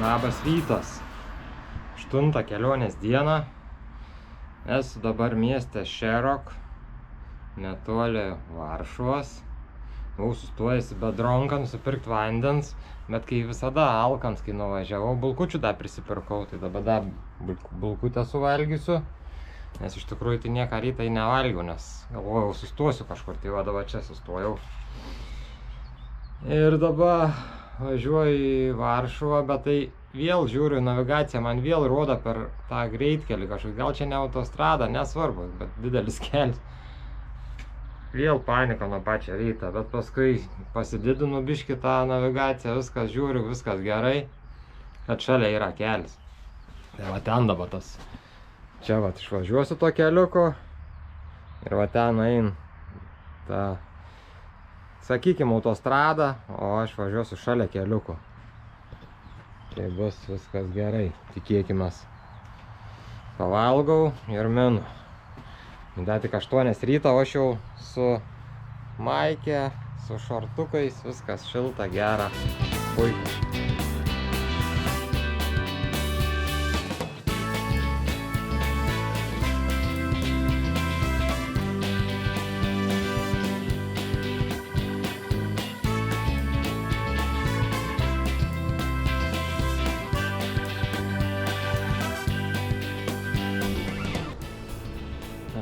Labas rytas. 8 kelionės dieną. Esu dabar mieste Šerok, netoli Varšuvos. Buvau sustojęs į Bedronką nusipirkti vandens, bet kai visada alkams, kai nuvažiavau, bulkučių dar prisipirkau, tai dabar dar bulkutę suvalgysiu. Nes iš tikrųjų tai nieką rytai nevalgiau, nes galvojau sustosiu kažkur, tai va dabar čia sustojau. Ir dabar važiuoju į Varšuvą, bet tai vėl žiūriu į navigaciją, man vėl rodo per tą greitkelį kažkokį, gal čia ne autostrada, nesvarbu, bet didelis kelias. Vėl panika nuo pačio ryto, bet paskui pasididinu biškį tą navigaciją, viskas žiūriu, viskas gerai, kad šalia yra kelias. Tai va ten dabar tas. Čia va išvažiuosiu to keliuko ir va ten eina ta, sakykime, autostrada, o aš važiuosiu šalia keliuko. Tai bus viskas gerai, tikėkimės. Pavalgau ir minu. Dar tik 8 ryto, o aš jau su maike, su šortukais, viskas šilta, gera, puiku.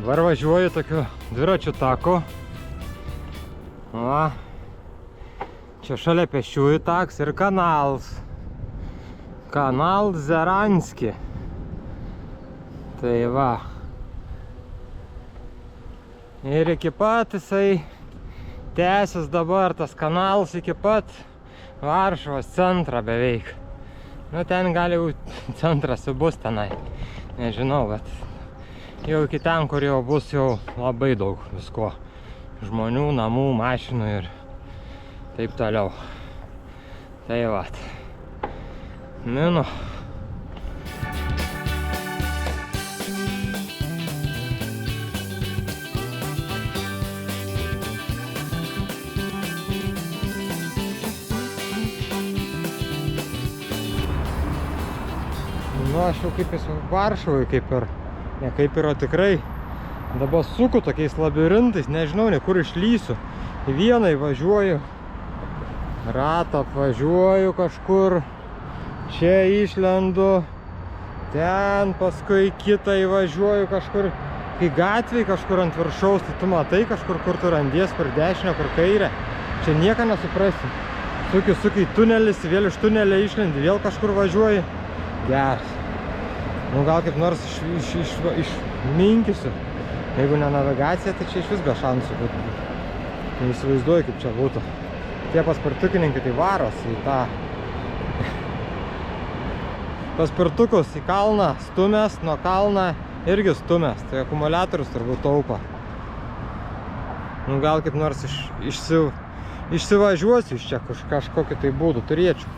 Dabar važiuoju tokiu dviračių taku. Va. Čia šalia pėsčiųjų taks ir kanalas. Kanal Zeranski. Tai va. Ir iki pat jisai tęsis dabar tas kanalas iki pat Varšuvos centrą beveik. Nu ten gali jau centras jau bus tenai. Nežinau, bet jau iki ten, kur jau bus jau labai daug visko. Žmonių, namų, mašinų ir taip toliau. Tai vat. Minu. Nu, aš jau kaip esu Varšuvai, kaip ir ne kaip yra tikrai. Dabar suku tokiais labirintais, nežinau, ne kur išlysiu. Į vieną įvažiuoju, ratą apvažiuoju kažkur, čia išlendu, ten paskui kitą įvažiuoju kažkur, kai gatvėj kažkur ant viršaus, tai tu matai kažkur, kur tu randies, kur dešinę, kur kairę. Čia nieką nesuprasi. Suki tunelis, vėl iš tunelio išlendi, vėl kažkur važiuoji. Geras. Nu gal kaip nors išminkysiu. Jeigu ne navigacija, tai čia iš vis be šansų būtų. Neįsivaizduoju, kaip čia būtų. Tie paspirtukininkai tai varosi į tą paspirtukus į kalną stumės, nuo kalną irgi stumės. Tai akumuliatorius turbūt taupa. Nu gal kaip nors išsivažiuosiu iš čia kažkokiu tai būdu turėčiau.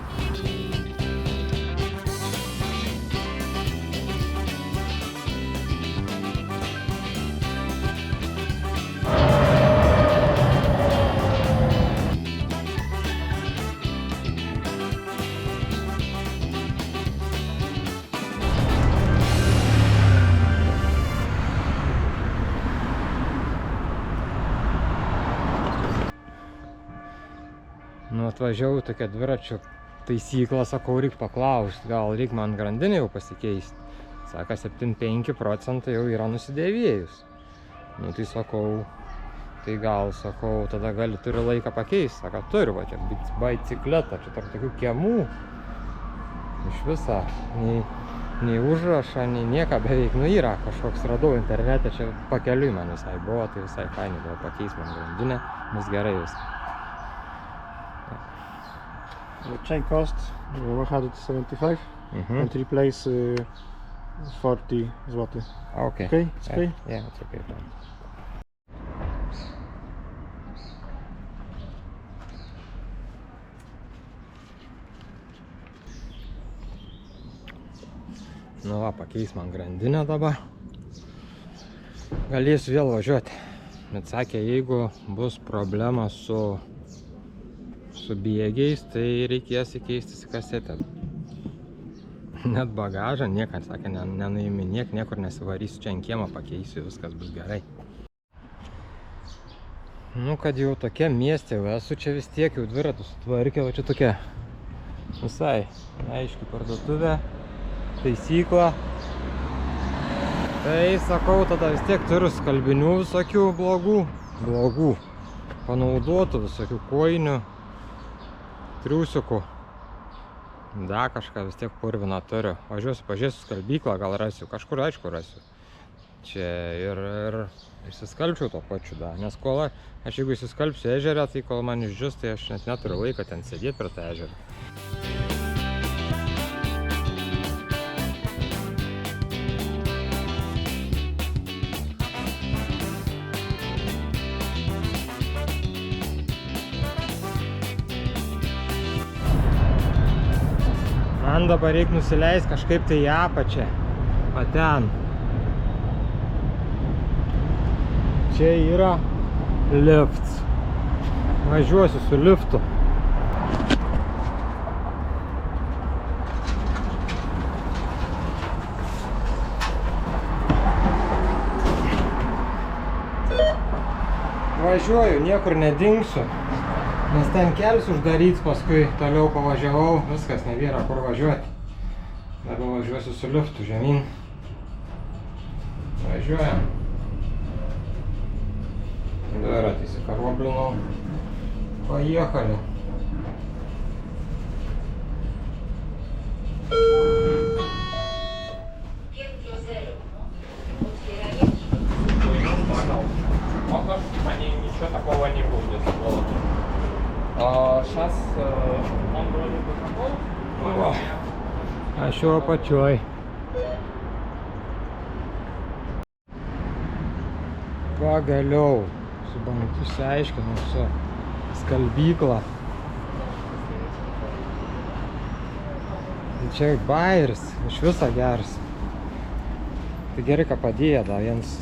Nu, atvažiavau tokią dviračių taisyklą, sakau, reik paklausti, gal reik man grandinę jau pasikeisti. Saka, 75% jau yra nusidėvėjus. Nu, tai sakau, tai gal, sakau, tada turi laiką pakeisti. Saka, turi, va, čia bicikletą, čia tarp tokių kiemų. Iš visą, nei užrašą, nei nieką beveik, nu yra kažkoks, radau internete, čia pakeliui man visai buvo, tai visai fainai buvo pakeis man grandinę, bus gerai viską. The chain cost 175 and replace 40 zł. Okay. Okay, it's okay? Yeah, it's okay. Nu va, pakeis man grandinę dabar. Galėsiu vėl važiuoti. Bet sakė, jeigu bus problema su bėgiais, tai reikės įkeisti kasetę. Net bagažą, niekas sakė, nenuiminėk, niekur nesivarysiu, čia ant kiemą pakeisiu, viskas bus gerai. Nu, kad jau tokia miestė jau esu, čia vis tiek jau dviratų sutvarkė, va čia tokia visai aiški parduotuvė, taisykla. Tai sakau, tada vis tiek turiu skalbinių visokių blogų, panaudotų visokių kojinių, triusiukų. Da, kažką vis tiek purviną turiu. Važiuosiu, pažiūrėsiu skalbyklą, gal rasiu, kažkur aišku rasiu. Čia ir išsiskalbčiau to pačiu, da, nes kol aš jeigu išsiskalbsiu ežerę, tai kol man išdžius, tai aš net neturiu laiko ten sėdėti prie tą ežerą. Man dabar reikia nusileisti kažkaip tai į apačią, va ten. Čia yra lifts. Važiuosiu su liftu. Važiuoju, niekur nedingsiu. Nes ten kelias uždaryts, paskui toliau pavažiavau, viskas, nebėra kur važiuoti. Dabar važiuosiu su liftu žemyn. Važiuojam. Dviratį įsikaroblinau. Pajekali. Ничего такого не будет. Сейчас он вроде бы такой. Aš jau apačioj. Pagaliau su banku išsiaiškinau su skalbykla. Tai čia bairis, iš viso geras. Tai gerai, ką padėjo da vienas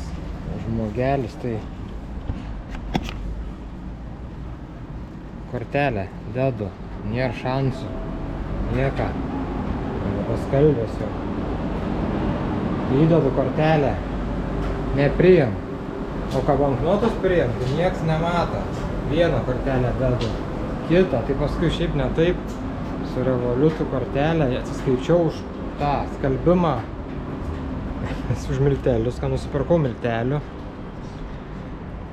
žmogelis, tai kortelę dedu, nėra šansų, nieka, paskalbęs jau. Įdedu kortelę, nepriim, o ką banknotus priim, tai nieks nemato. Vieną kortelę dedu, kitą, tai paskui šiaip ne taip, su revoliutų kortelę atsiskaičiau už tą skalbimą, už miltelius, ką nusipirkau miltelių,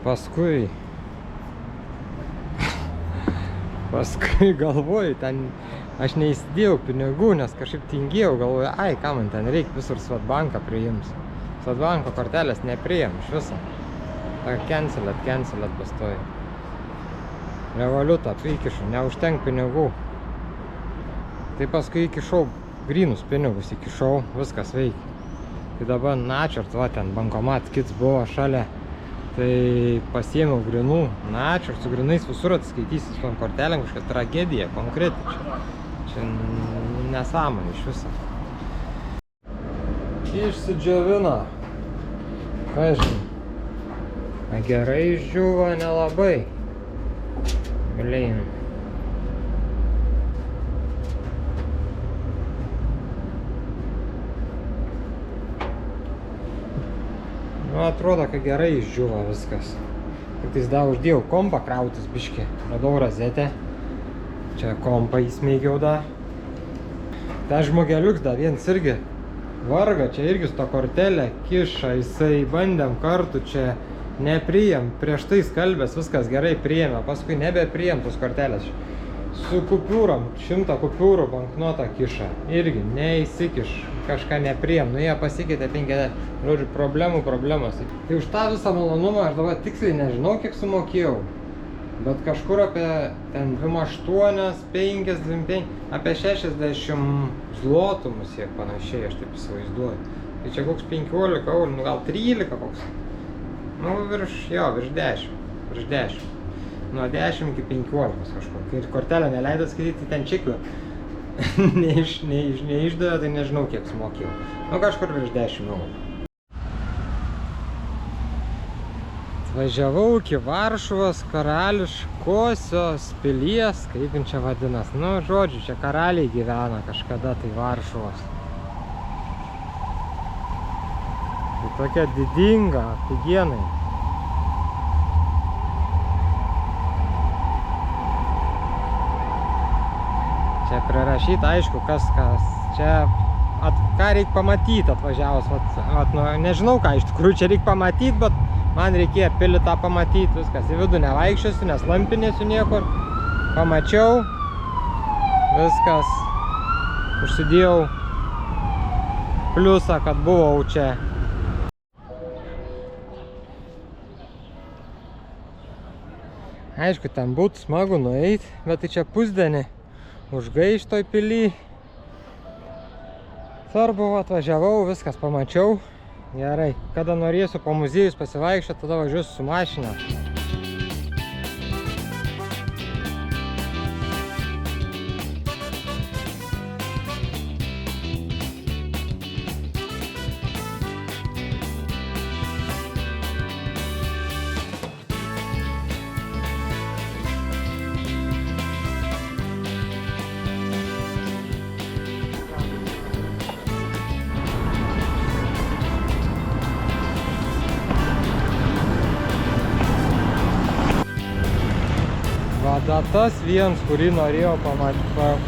paskui galvoju, ten aš neįsidėjau pinigų, nes kažkaip tingėjau, galvoju, ai, ką man ten reikia, visur Swedbanką priims. Swedbanko kortelės nepriim iš viso. Cancelat pastoji. Revoliutą įkišu, neužtenk pinigų. Tai paskui įkišau, grynus pinigus įkišau, viskas veikia. Tai dabar načert, va ten bankomat kits buvo šalia. Tai pasiėmiau grinų, načert, su grinais visur atskaitysi su tom kortelėm, kažkokia tragedija, konkreti čia. Čia nesąmonė iš viso. Išsidžiovino. Ką žinai? Gerai išdžiuvo nelabai. Bliin. Nu, atrodo, kad gerai išdžiuvo viskas. Tik tais da uždėjau kompą krautis biškį. Radau rozetę. Čia kompą įsmeigiau da. Ta žmogeliuks da viens irgi varga, čia irgi su to kortelė kiša. Jisai bandėm kartu čia nepriėm. Prieš tai skalbęs viskas gerai priėmė. Paskui nebepriėm tos kortelės. Su kupiūrom, 100 kupiūrų banknotą kiša. Irgi neįsikiš. Kažką nepriėm, nu jie pasikeitė 50, žodžiu, problemos. Tai už tą visą malonumą aš dabar tiksliai nežinau, kiek sumokėjau. Bet kažkur apie ten 28, 5, 25, apie 60 zlotų musiek panašiai, aš taip įsivaizduoju. Tai čia koks 15 eurų, nu gal 13 koks. Nu virš 10. Nuo 10 iki 15 kažkur. Kai kortelę neleido skaityti, ten čekių neišdavė, tai nežinau kiek sumokėjau. Nu kažkur virš 10 eurų. Važiavau iki Varšuvos karališkosios pilies, kaip jin čia vadinas. Nu žodžiu, čia karaliai gyvena kažkada tai Varšuvos. Tai tokia didinga, pigienai. Čia prirašyta, aišku, kas. Čia ką reikia pamatyti atvažiavus. Nežinau ką, iš tikrųjų čia reikia pamatyti, bet man reikėjo pilį tą pamatyti. Viskas, į vidų nevaikščiosiu, nes lampinėsiu niekur. Pamačiau. Viskas. Užsidėjau pliusą, kad buvau čia. Aišku, ten būtų smagu nueiti, bet tai čia pusdienį užgaišt toj pily. Svarbu, atvažiavau, viskas pamačiau. Gerai, kada norėsiu po muziejus pasivaikščioti, tada važiuosiu su mašina. Va tas vienas, kurį norėjau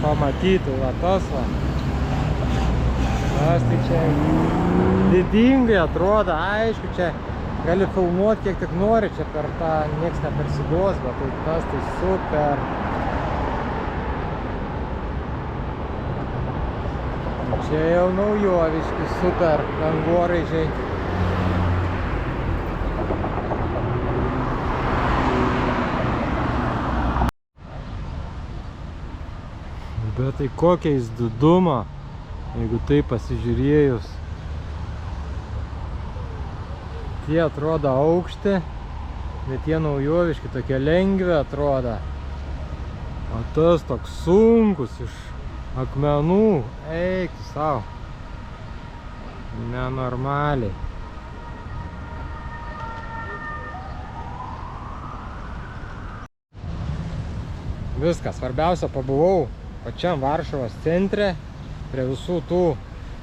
pamatyti, va tas va. Tas tai čia didingai atrodo, aišku, čia gali filmuoti kiek tik nori, čia per tą nieks nepersiduos, bet tai tas tai super. Čia jau naujoviški, super dangoraižiai. Bet tai kokia jis diduma, jeigu tai pasižiūrėjus. Tie atrodo aukšti, bet jie naujoviški, tokie lengvi atrodo. O tas toks sunkus iš akmenų, eik tu savo. Nenormaliai. Viskas, svarbiausia, pabuvau pačiam Varšuvos centre, prie visų tų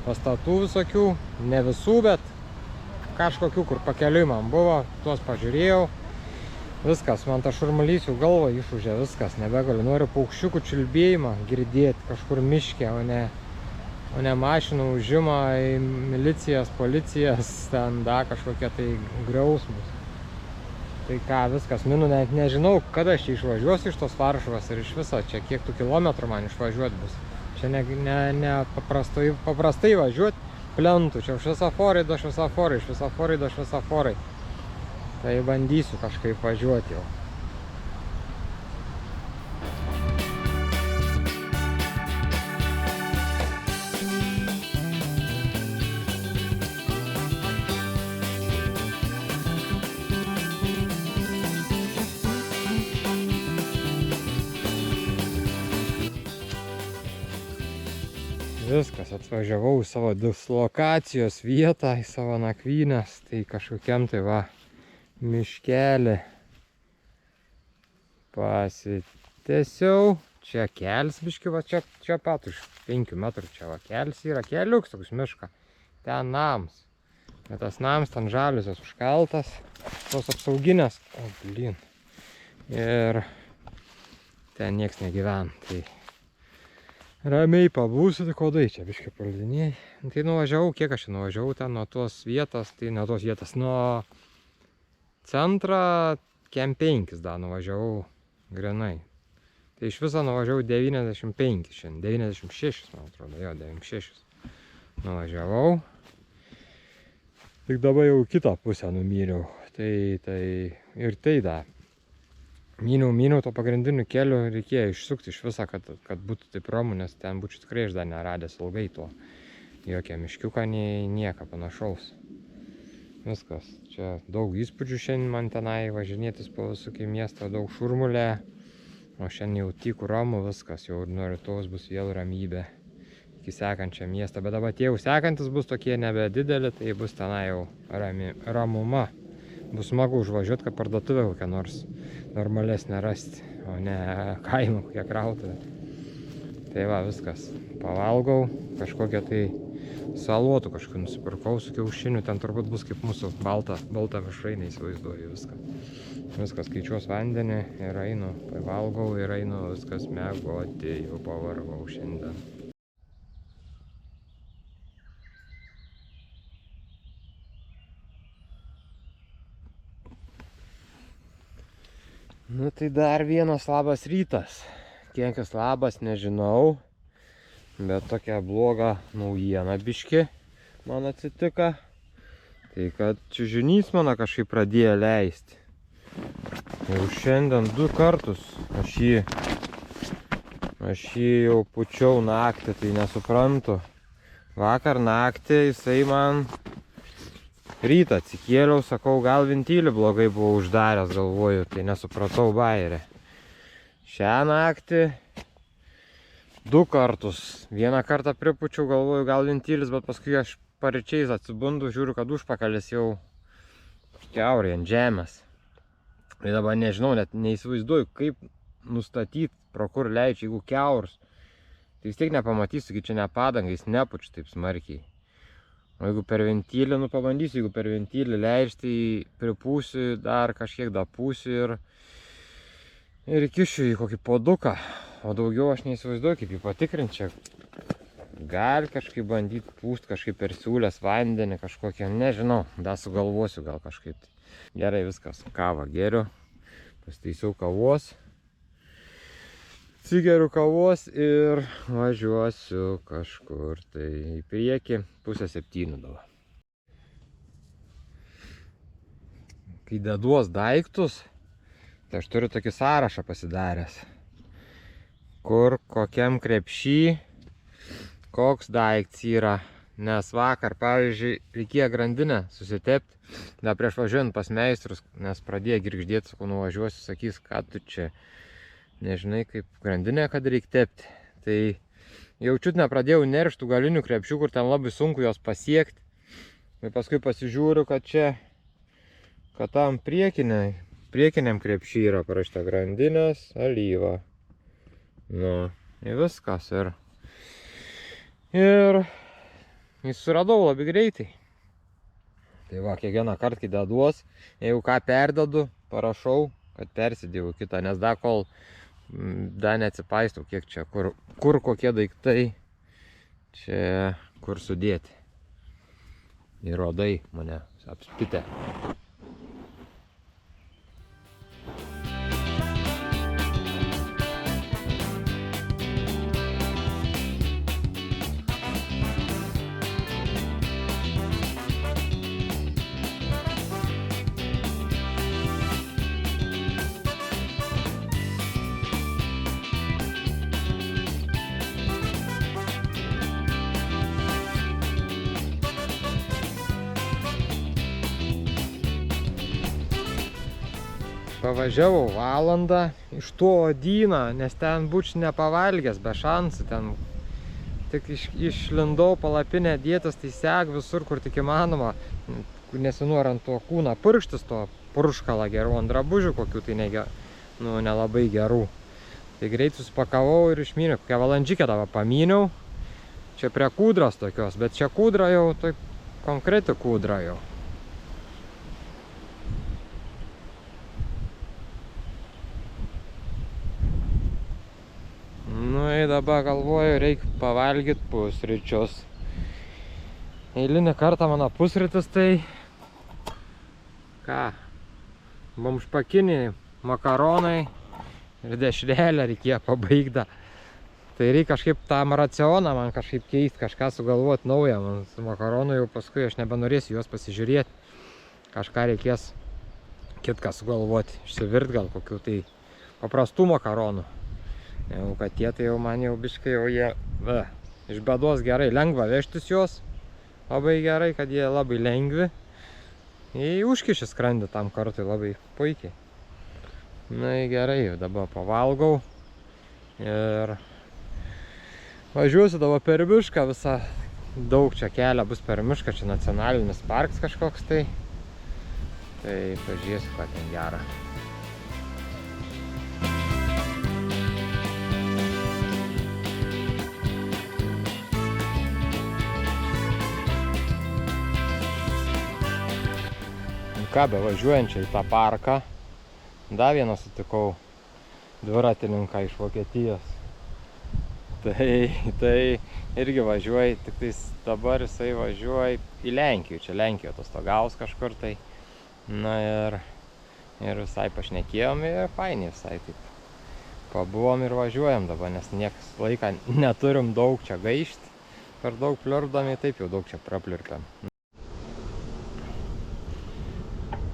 pastatų visokių, ne visų, bet kažkokių, kur pakeliui man buvo, tuos pažiūrėjau. Viskas, man ta šurmulys jau galva išūžė, viskas, nebegaliu, noriu paukščiukų čiulbėjimą girdėti kažkur miške, o ne mašinų užimą į milicijas, policijas, ten da kažkokie tai griausmus. Tai ką, viskas, net nežinau, kada aš čia išvažiuosiu iš tos Varšuvos ir iš viso, čia kiek tų kilometrų man išvažiuoti bus. Čia ne paprastai važiuoti plentų, čia šviesoforai do šviesoforai, šviesoforai do šviesoforai. Tai bandysiu kažkaip važiuoti jau. Viskas, atvažiavau į savo dislokacijos vietą, į savo nakvynės, tai kažkokiam tai va miškelį pasitęsiau. Čia kelis biški, va čia pat už 5 metrų čia va kelis yra, keliuks toks miška, ten nams. Bet tas nams ten žaliusios užkaltas, tos apsauginės, o blin. Ir ten nieks negyvena, tai ramiai pabūsiu, tai kodai čia biškai praleidinėjai. Tai nuvažiavau, kiek aš čia nuvažiavau ten nuo tos vietos, tai nuo tos vietos, nuo centro kem 5 dar nuvažiavau grinai. Tai iš viso nuvažiavau 95 šiandien, 96 man atrodo, jo 96 nuvažiavau. Tik dabar jau kitą pusę numyriau, tai ir tai da. Myniau to pagrindinių kelių, reikėjo išsukti iš visą, kad būtų taip ramu, nes ten būčiau tikrai aš dar neradęs ilgai to. Jokia miškiuką, nei nieko panašaus. Viskas, čia daug įspūdžių šiandien man tenai važinėtis po visokį miestą, daug šurmulė. O šiandien jau tikų ramu viskas, jau nuo rytojus bus vėl ramybė iki sekančio miesto. Bet dabar tie jau sekantis bus tokie nebedideli, tai bus tenai jau ramuma. Bus smagu užvažiuoti, kad parduotuvę kokią nors normalesnę rasti, o ne kaimą kokią krautuvę. Tai va, viskas. Pavalgau, kažkokią tai Salotų kažkokį nusipirkau su kiaušiniu, ten turbūt bus kaip mūsų balta mišrainė, įsivaizduoju viską. Viskas skaičiuos vandenį ir einu, pavalgau ir einu viskas miegoti, jau pavargau šiandien. Nu tai dar vienas labas rytas. Kiek jis labas, nežinau. Bet tokia bloga naujiena biški man atsitiko. Tai kad čiužinys mano kažkaip pradėjo leisti. Jau šiandien 2 kartus aš jį jau pučiau naktį, tai nesuprantu. Vakar naktį jisai man rytą atsikėliau, sakau, gal ventilį blogai buvau uždaręs, galvoju, tai nesupratau bairę. Šią naktį 2 kartus. Vieną kartą pripučiau, galvoju, gal ventilis, bet paskui aš paryčiais atsibundu, žiūriu, kad užpakalis jau kiaurai ant žemės. Tai dabar nežinau, net neįsivaizduoju, kaip nustatyti, pro kur leidžia, jeigu kiaurus. Tai vis tiek nepamatysiu, kai čia ne padanga, jis nepučia taip smarkiai. O jeigu per ventilį, nu pabandysiu, jeigu per ventilį leidžia, tai pripūsiu, dar kažkiek dapūsiu ir įkišiu į kokį poduką. O daugiau aš neįsivaizduoju, kaip jį patikrinti čia. Gali kažkaip bandyti pūst, kažkaip per siūlės vandenį kažkokią, nežinau, dar sugalvosiu gal kažkaip. Gerai, viskas, kavą geriu, pasitaisiau kavos. Atsigeriu kavos ir važiuosiu kažkur tai į priekį, 6:30 dabar. Kai deduos daiktus, tai aš turiu tokį sąrašą pasidaręs, kur kokiam krepšy koks daiktas yra. Nes vakar, pavyzdžiui, reikėjo grandinę susitepti, dar prieš važiuojant pas meistrus, nes pradėjo girgždėti, sakau, nuvažiuosiu, sakys, ką tu čia nežinai, kaip grandinę, kad reikia tepti. Tai jaučiut nepradėjau nerštų galinių krepšių, kur ten labai sunku jos pasiekti. Ir paskui pasižiūriu, kad čia, kad tam priekiniam krepšy yra parašyta grandinės, alyva. Nu, ir viskas. Ir suradau labai greitai. Tai va, kiekvieną kartą, kai deduos, jeigu ką perdedu, parašau, kad persidėjau kitą, nes dar kol dar neatsipaistau, kiek čia, kur kokie daiktai, čia kur sudėti. Ir rodai mane apspitę. Pavažiavau valandą iš to odyną, nes ten būčiau nepavalgęs, be šansų. Ten tik išlindau palapinę dėtas, tai seg visur, kur tik įmanoma. Nesinori ant to kūną purkštis, to purškalą gerų, ant drabužių kokių tai nelabai gerų. Tai greit susipakavau ir išmyniau, kokią valandžikę dabar pamyniau. Čia prie kūdros tokios, bet čia kūdra jau, tai konkreti kūdra jau. Nu, dabar galvoju, reikia pavalgyti pusryčius. Eilinį kartą mano pusrytis tai ką? Bumšpakiniai makaronai ir dešrelę reikėjo pabaigti. Tai reikia kažkaip tam racioną man kažkaip keisti, kažką sugalvoti naują. Man su makaronu jau paskui aš nebenorėsiu juos pasižiūrėti. Kažką reikės kitką sugalvoti, išsivirti gal kokių tai paprastų makaronų. Jau kad tie tai jau man jau biškai jau jie iš bėdos gerai, lengva vežtis juos. Labai gerai, kad jie labai lengvi. Jie užkiši skrandį tam kartui labai puikiai. Na gerai, dabar pavalgau. Ir važiuosiu dabar per mišką visą. Daug čia kelio bus per mišką, čia nacionalinis parkas kažkoks tai. Tai pažiūrėsiu, ką ten gera. Ką, bevažiuojančią į tą parką, dar vieną sutikau dviratininką iš Vokietijos. Tai irgi važiuoja, tik tais dabar jisai važiuoja į Lenkiją, čia Lenkijoje atostogaus kažkur tai. Na ir visai pašnekėjom ir fainiai visai taip. Pabuvom ir važiuojam dabar, nes niekas laiką neturim daug čia gaišti. Per daug pliurdami, taip jau daug čia prapliurpiam.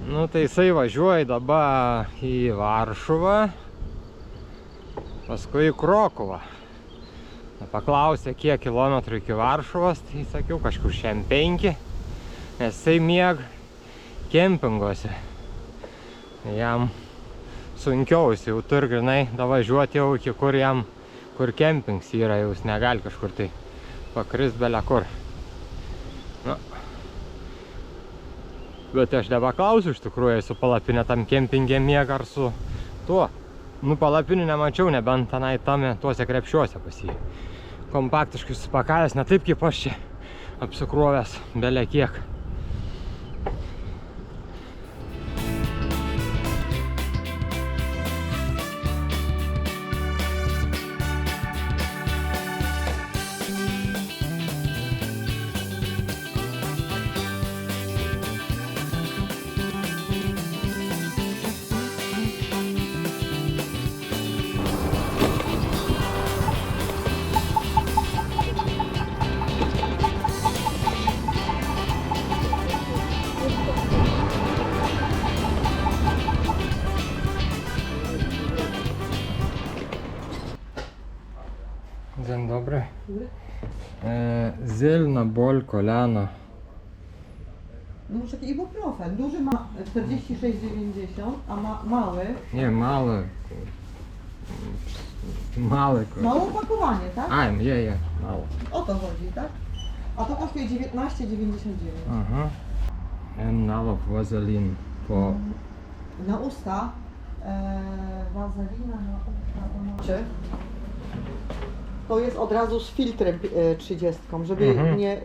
Nu tai jisai važiuoja dabar į Varšuvą, paskui į Krokuvą. Paklausė, kiek kilometrų iki Varšuvos, tai sakiau kažkur šiandien 5, nes jisai mieg kempinguose. Jam sunkiau, jis jau turi grinai davažiuoti jau iki kur kempings yra, jau jis negali kažkur tai pakrist bele kur. Nu. Bet aš nepaklausiu iš tikrųjų, su palapinė tam kempingė miega ar su tuo. Nu, palapinių nemačiau, nebent tenai tame tuose krepšiuose pas jį. Kompaktiškai supakavęs, ne taip kaip aš čia apsikrovęs bele kiek. Dzień dobry. Zielna ból kolana. No może taki ibuprofen. Duży ma 46,90, a mały... Nie, mały. Mały. Małe opakowanie, tak? A, je, mało. O to chodzi, tak? A to kosztuje 19,99. Aha. Nalov wazelin po... Na usta. Wazelina na usta. To jest od razu z filtrem 30, żeby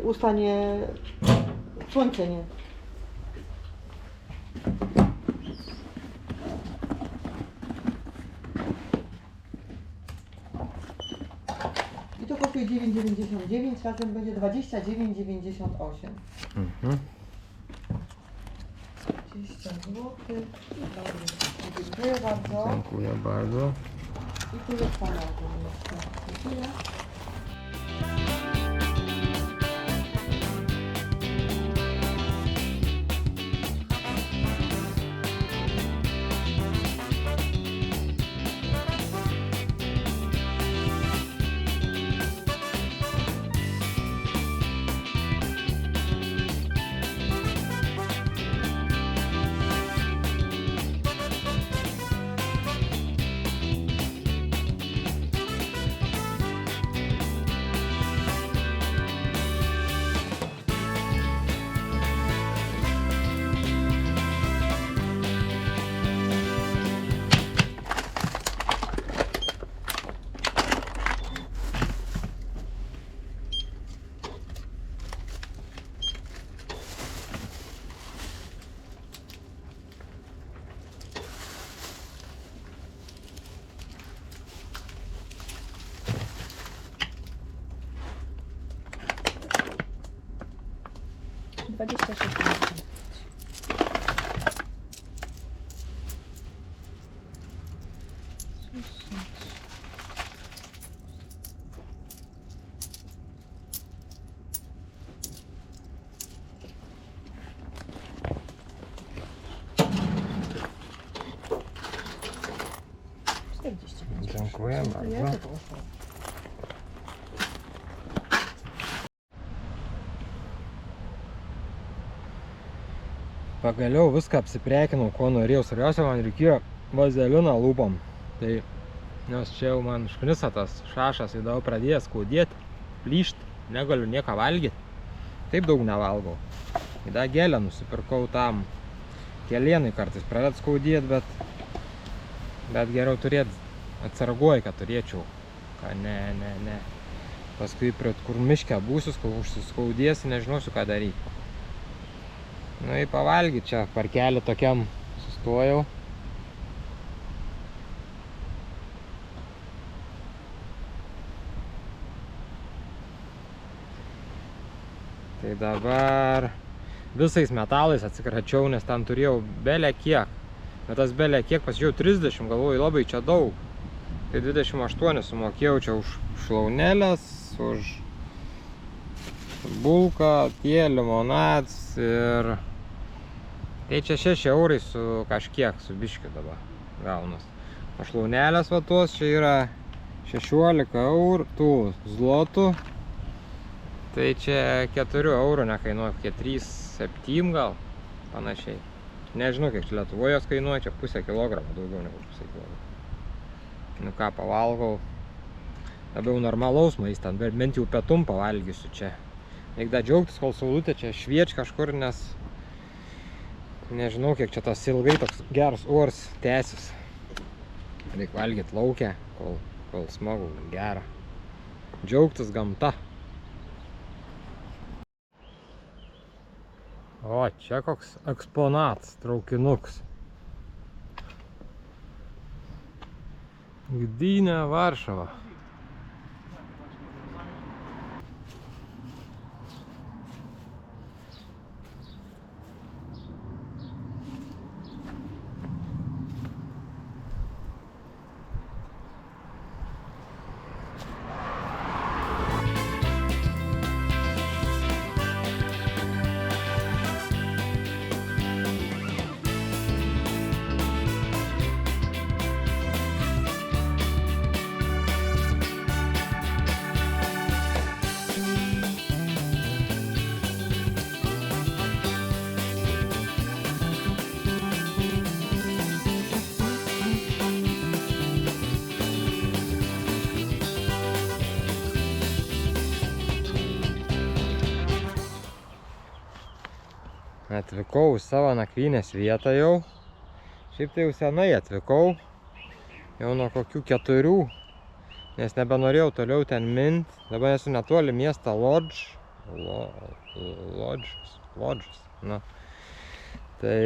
usta nie... Słońce nie... I to kosztuje 9,99, razem będzie 29,98. 20 zł. Dziękuję bardzo. Dziękuję bardzo. I tu jest pana Dziękuję. Dziękuję bardzo. Pagaliau viską apsiprekinau, ko norėjau. Svarbiausia, man reikėjo vazelino lūpom. Tai, nes čia jau man šknisa tas šašas, įdavo pradėjęs skaudėti, plyšti, negaliu nieko valgyti. Taip daug nevalgau. Įda gėlę nusipirkau tam. Kelienai kartais pradėt skaudėti, bet geriau turėti. Atsarguoju, kad turėčiau. Kad ne. Paskui, kur miške būsiu, užsiskaudėsi, nežinosiu, ką daryti. Nu, į pavalgyti čia parkelį tokiam sustojau. Tai dabar visais metalais atsikračiau, nes ten turėjau belė kiek. Bet tas belė kiek pasižiūrėjau 30, galvoju, labai čia daug. Tai 28 sumokėjau čia už šlaunėlės, už bulką, tie limonads ir... Tai čia 6 eurai su kažkiek, su biškiu dabar gaunas. O šlaunėlės va tos čia yra 16 eurų, tų zlotų. Tai čia 4 eurų nekainuoja, kokie 3,7 gal, panašiai. Nežinau, kiek čia Lietuvoje jos kainuoja, čia pusę kilogramą, daugiau negu pusę kilogramą. Nu ką, pavalgau labiau normalaus maistą, bent jau pietum pavalgysiu čia. Reikia da džiaugtis, kol saulutė čia šviečia kažkur, nes nežinau, kiek čia tas ilgai toks geras oras tęsis. Reikia valgyti lauke, kol smagu, gera. Džiaugtis gamta. O, čia koks eksponatas, traukinuks. Gdynė, Varšava. Atvykau į savo nakvynės vietą jau. Šiaip tai jau senai atvykau. Jau nuo kokių 4. Nes nebenorėjau toliau ten mint. Dabar esu netoli miestą Lodž. Lodžas. Nu. Tai...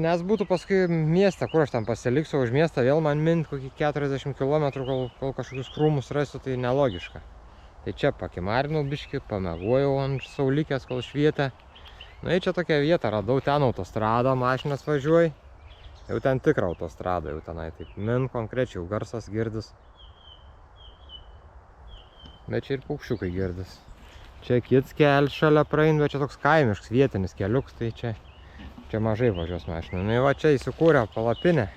Nes būtų paskui miestą, kur aš ten pasiliksiu, už miestą vėl man mint kokį 40 km, kol kažkokius krūmus rasiu, tai nelogiška. Tai čia pakimarinau biškį, pamegojau ant saulikės, kol švietė. Nu, čia tokia vieta, radau ten autostradą, mašinas važiuoju. Jau ten tikra autostrada, jau tenai taip min konkrečiai, jau garsas girdis. Bet čia ir paukščiukai girdis. Čia kits kelias šalia praein, bet čia toks kaimiškas vietinis keliuks, tai čia mažai važiuos mašina. Nu, va čia įsikūrė palapinė.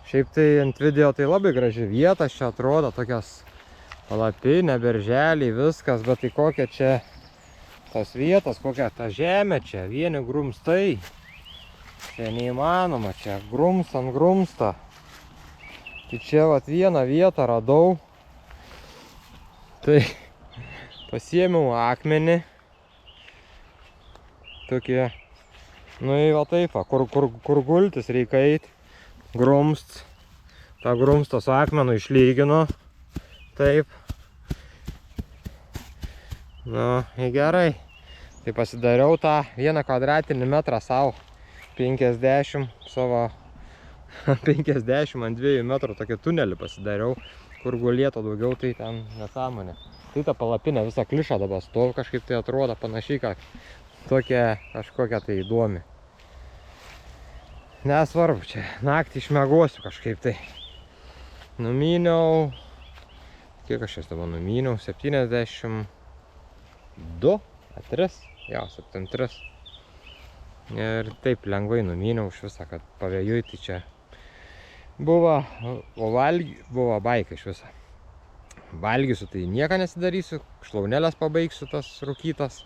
Šiaip tai ant video tai labai graži vieta, čia atrodo tokios palapinė, berželiai, viskas, bet tai kokia čia tos vietos, kokia ta žemė čia, vieni grumstai. Čia neįmanoma, čia grums ant grumsta. Tai čia vat vieną vietą radau. Tai pasiėmiau akmenį. Tokie, nu va taip, kur gultis reikia eit. Grumst. Ta grumstą su akmenu išlygino. Taip. Nu, gerai. Tai pasidariau tą 1 kvadratinį metrą savo 50 savo 50 ant 2 metrų tokį tunelį pasidariau, kur gulėto daugiau, tai ten nesąmonė. Tai ta palapinė visą klišą dabar stovi, kažkaip tai atrodo panašiai, kad tokia kažkokia tai įdomi. Nesvarbu, čia naktį išmiegosiu kažkaip tai. Numyniau, kiek aš dabar numyniau, 72, 3, jo, 73. Ir taip lengvai numyniau už visą, kad pavėjui, tai čia buvo, buvo baika iš visą. Valgysiu, tai nieką nesidarysiu, šlaunėlės pabaigsiu tas rūkytas.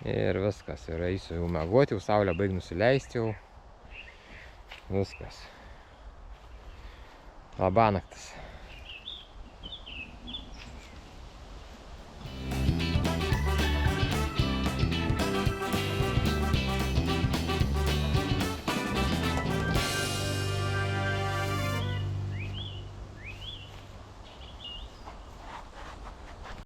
Ir viskas, ir eisiu jau miegoti, jau saulė baig nusileisti jau. Viskas. Labanaktis.